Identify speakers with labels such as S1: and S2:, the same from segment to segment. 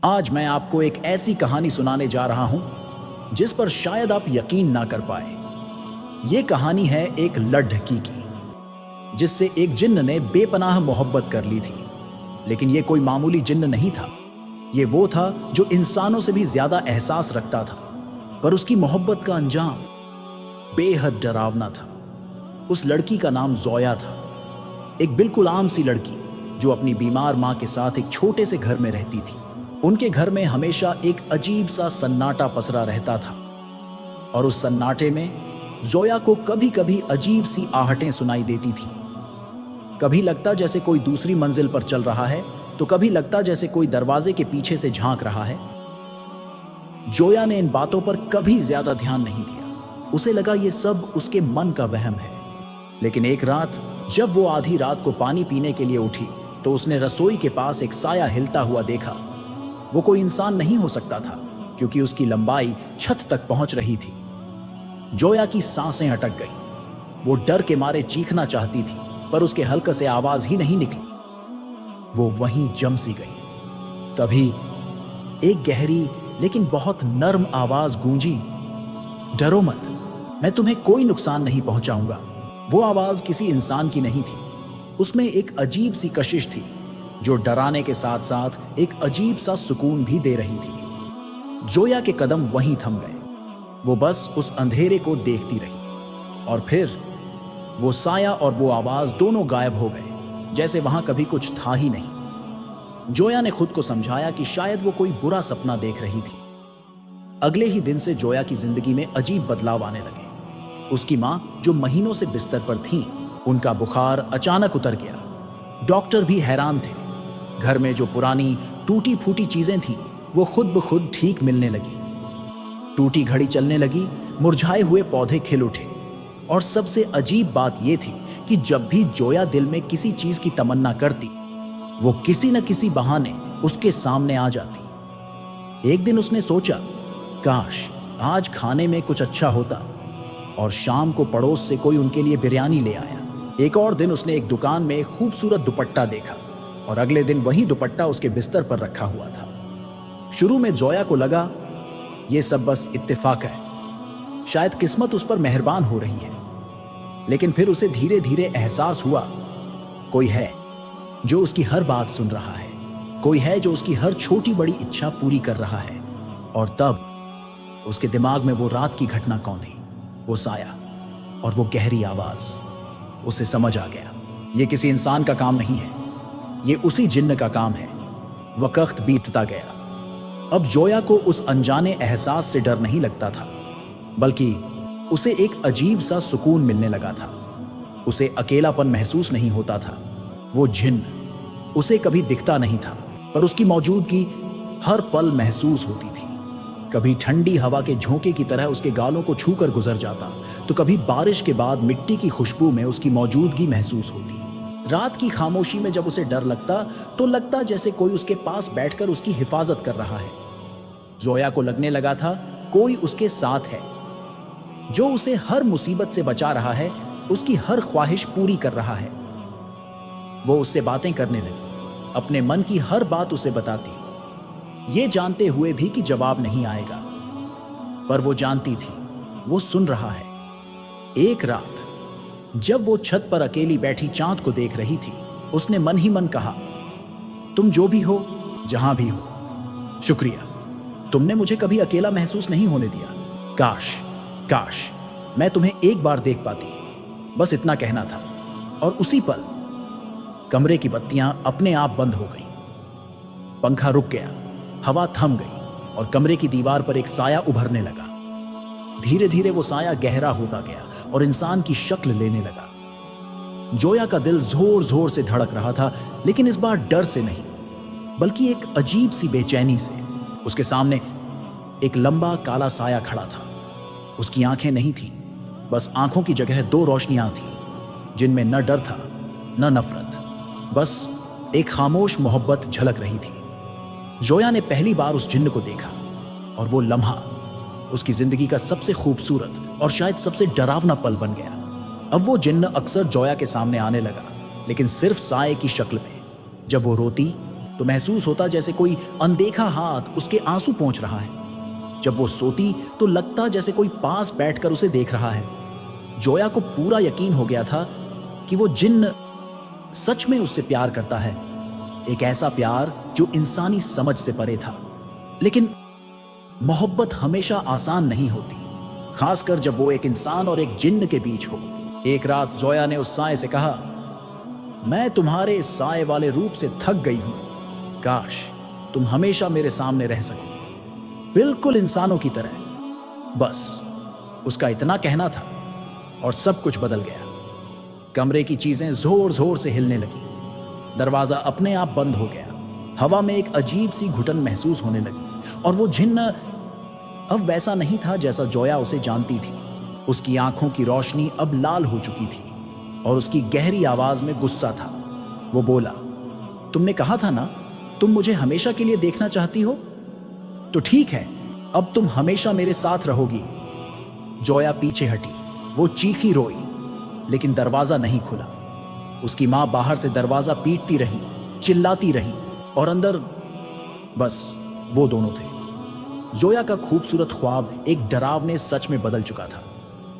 S1: आज मैं आपको एक ऐसी कहानी सुनाने जा रहा हूं जिस पर शायद आप यकीन ना कर पाए। ये कहानी है एक लड्ढकी की, जिससे एक जिन्न ने बेपनाह मोहब्बत कर ली थी। लेकिन ये कोई मामूली जिन्न नहीं था, ये वो था जो इंसानों से भी ज्यादा एहसास रखता था। पर उसकी मोहब्बत का अंजाम बेहद डरावना था। उस लड़की का नाम जोया था, एक बिल्कुल आम सी लड़की जो अपनी बीमार माँ के साथ एक छोटे से घर में रहती थी। उनके घर में हमेशा एक अजीब सा सन्नाटा पसरा रहता था, और उस सन्नाटे में जोया को कभी कभी अजीब सी आहटें सुनाई देती थीं। कभी लगता जैसे कोई दूसरी मंजिल पर चल रहा है, तो कभी लगता जैसे कोई दरवाजे के पीछे से झांक रहा है। जोया ने इन बातों पर कभी ज्यादा ध्यान नहीं दिया। उसे लगा ये सब उसके मन का वहम है। लेकिन एक रात जब वो आधी रात को पानी पीने के लिए उठी, तो उसने रसोई के पास एक साया हिलता हुआ देखा। वो कोई इंसान नहीं हो सकता था, क्योंकि उसकी लंबाई छत तक पहुंच रही थी। जोया की सांसें अटक गईं। वो डर के मारे चीखना चाहती थी, पर उसके हल्के से आवाज ही नहीं निकली। वो वहीं जम सी गई। तभी एक गहरी लेकिन बहुत नर्म आवाज गूंजी, डरो मत, मैं तुम्हें कोई नुकसान नहीं पहुंचाऊंगा। वो आवाज किसी इंसान की नहीं थी। उसमें एक अजीब सी कशिश थी, जो डराने के साथ साथ एक अजीब सा सुकून भी दे रही थी। जोया के कदम वहीं थम गए। वो बस उस अंधेरे को देखती रही, और फिर वो साया और वो आवाज दोनों गायब हो गए, जैसे वहां कभी कुछ था ही नहीं। जोया ने खुद को समझाया कि शायद वो कोई बुरा सपना देख रही थी। अगले ही दिन से जोया की जिंदगी में अजीब बदलाव आने लगे। उसकी माँ, जो महीनों से बिस्तर पर थीं, उनका बुखार अचानक उतर गया। डॉक्टर भी हैरान थे। घर में जो पुरानी टूटी फूटी चीजें थीं, वो खुद ब खुद ठीक मिलने लगी। टूटी घड़ी चलने लगी, मुरझाए हुए पौधे खिल उठे, और सबसे अजीब बात यह थी कि जब भी जोया दिल में किसी चीज की तमन्ना करती, वो किसी न किसी बहाने उसके सामने आ जाती। एक दिन उसने सोचा, काश आज खाने में कुछ अच्छा होता, और शाम को पड़ोस से कोई उनके लिए बिरयानी ले आया। एक और दिन उसने एक दुकान में एक खूबसूरत दुपट्टा देखा, और अगले दिन वही दुपट्टा उसके बिस्तर पर रखा हुआ था। शुरू में जोया को लगा ये सब बस इत्तेफाक है, शायद किस्मत उस पर मेहरबान हो रही है। लेकिन फिर उसे धीरे धीरे एहसास हुआ, कोई है जो उसकी हर बात सुन रहा है, कोई है जो उसकी हर छोटी बड़ी इच्छा पूरी कर रहा है। और तब उसके दिमाग में वो रात की घटना कौन थी, वो साया और वो गहरी आवाज। उसे समझ आ गया, ये किसी इंसान का काम नहीं है, ये उसी जिन्न का काम है। वक्त बीतता गया। अब जोया को उस अनजाने एहसास से डर नहीं लगता था, बल्कि उसे एक अजीब सा सुकून मिलने लगा था। उसे अकेलापन महसूस नहीं होता था। वो जिन्न उसे कभी दिखता नहीं था, पर उसकी मौजूदगी हर पल महसूस होती थी। कभी ठंडी हवा के झोंके की तरह उसके गालों को छूकर गुजर जाता, तो कभी बारिश के बाद मिट्टी की खुशबू में उसकी मौजूदगी महसूस होती। रात की खामोशी में जब उसे डर लगता, तो लगता जैसे कोई उसके पास बैठकर उसकी हिफाजत कर रहा है। जोया को लगने लगा था कोई उसके साथ है, जो उसे हर मुसीबत से बचा रहा है, उसकी हर ख्वाहिश पूरी कर रहा है। वो उससे बातें करने लगी, अपने मन की हर बात उसे बताती, ये जानते हुए भी कि जवाब नहीं आएगा। पर वो जानती थी, वो सुन रहा है। एक रात जब वो छत पर अकेली बैठी चांद को देख रही थी, उसने मन ही मन कहा, तुम जो भी हो, जहां भी हो, शुक्रिया। तुमने मुझे कभी अकेला महसूस नहीं होने दिया। काश काश मैं तुम्हें एक बार देख पाती। बस इतना कहना था। और उसी पल कमरे की बत्तियां अपने आप बंद हो गईं। पंखा रुक गया, हवा थम गई, और कमरे की दीवार पर एक साया उभरने लगा। धीरे धीरे वो साया गहरा होता गया और इंसान की शक्ल लेने लगा। जोया का दिल जोर जोर से धड़क रहा था, लेकिन इस बार डर से नहीं, बल्कि एक अजीब सी बेचैनी से। उसके सामने एक लंबा काला साया खड़ा था। उसकी आंखें नहीं थीं, बस आंखों की जगह दो रोशनियां थीं, जिनमें न डर था न नफरत, बस एक खामोश मोहब्बत झलक रही थी। जोया ने पहली बार उस जिन्न को देखा, और वो लम्हा उसकी जिंदगी का सबसे खूबसूरत और शायद सबसे डरावना पल बन गया। अब वो जिन्न अक्सर जोया के सामने आने लगा, लेकिन सिर्फ साए की शक्ल में। जब वो रोती तो महसूस होता जैसे कोई अनदेखा हाथ उसके आंसू पोंछ रहा है। जब वो सोती तो लगता जैसे कोई पास बैठकर उसे देख रहा है। जोया को पूरा यकीन हो गया था कि वो जिन्न सच में उससे प्यार करता है, एक ऐसा प्यार जो इंसानी समझ से परे था। लेकिन मोहब्बत हमेशा आसान नहीं होती, खासकर जब वो एक इंसान और एक जिन्न के बीच हो। एक रात जोया ने उस साए से कहा, मैं तुम्हारे इस साए वाले रूप से थक गई हूं, काश तुम हमेशा मेरे सामने रह सको, बिल्कुल इंसानों की तरह। बस उसका इतना कहना था और सब कुछ बदल गया। कमरे की चीजें जोर जोर से हिलने लगी, दरवाजा अपने आप बंद हो गया, हवा में एक अजीब सी घुटन महसूस होने लगी और वो जिन्न अब वैसा नहीं था जैसा जोया उसे जानती थी। उसकी आंखों की रोशनी अब लाल हो चुकी थी और उसकी गहरी आवाज में गुस्सा था। वो बोला, तुमने कहा था ना तुम मुझे हमेशा के लिए देखना चाहती हो, तो ठीक है, अब तुम हमेशा मेरे साथ रहोगी। जोया पीछे हटी, वो चीखी रोई, लेकिन दरवाजा नहीं खुला। उसकी मां बाहर से दरवाजा पीटती रही, चिल्लाती रही और अंदर बस वो दोनों थे। जोया का खूबसूरत ख्वाब एक डरावने सच में बदल चुका था।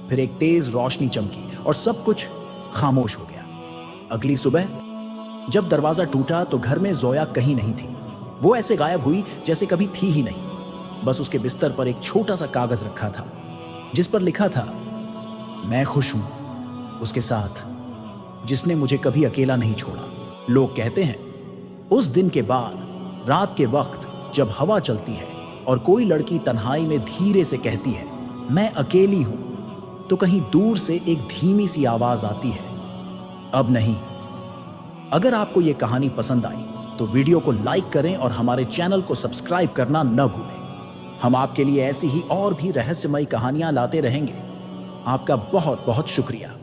S1: फिर एक तेज रोशनी चमकी और सब कुछ खामोश हो गया। अगली सुबह जब दरवाजा टूटा तो घर में जोया कहीं नहीं थी। वो ऐसे गायब हुई जैसे कभी थी ही नहीं। बस उसके बिस्तर पर एक छोटा सा कागज रखा था जिस पर लिखा था, मैं खुश हूं उसके साथ जिसने मुझे कभी अकेला नहीं छोड़ा। लोग कहते हैं उस दिन के बाद रात के वक्त जब हवा चलती है और कोई लड़की तन्हाई में धीरे से कहती है, मैं अकेली हूं, तो कहीं दूर से एक धीमी सी आवाज आती है, अब नहीं। अगर आपको ये कहानी पसंद आई तो वीडियो को लाइक करें और हमारे चैनल को सब्सक्राइब करना न भूलें। हम आपके लिए ऐसी ही और भी रहस्यमयी कहानियां लाते रहेंगे। आपका बहुत बहुत शुक्रिया।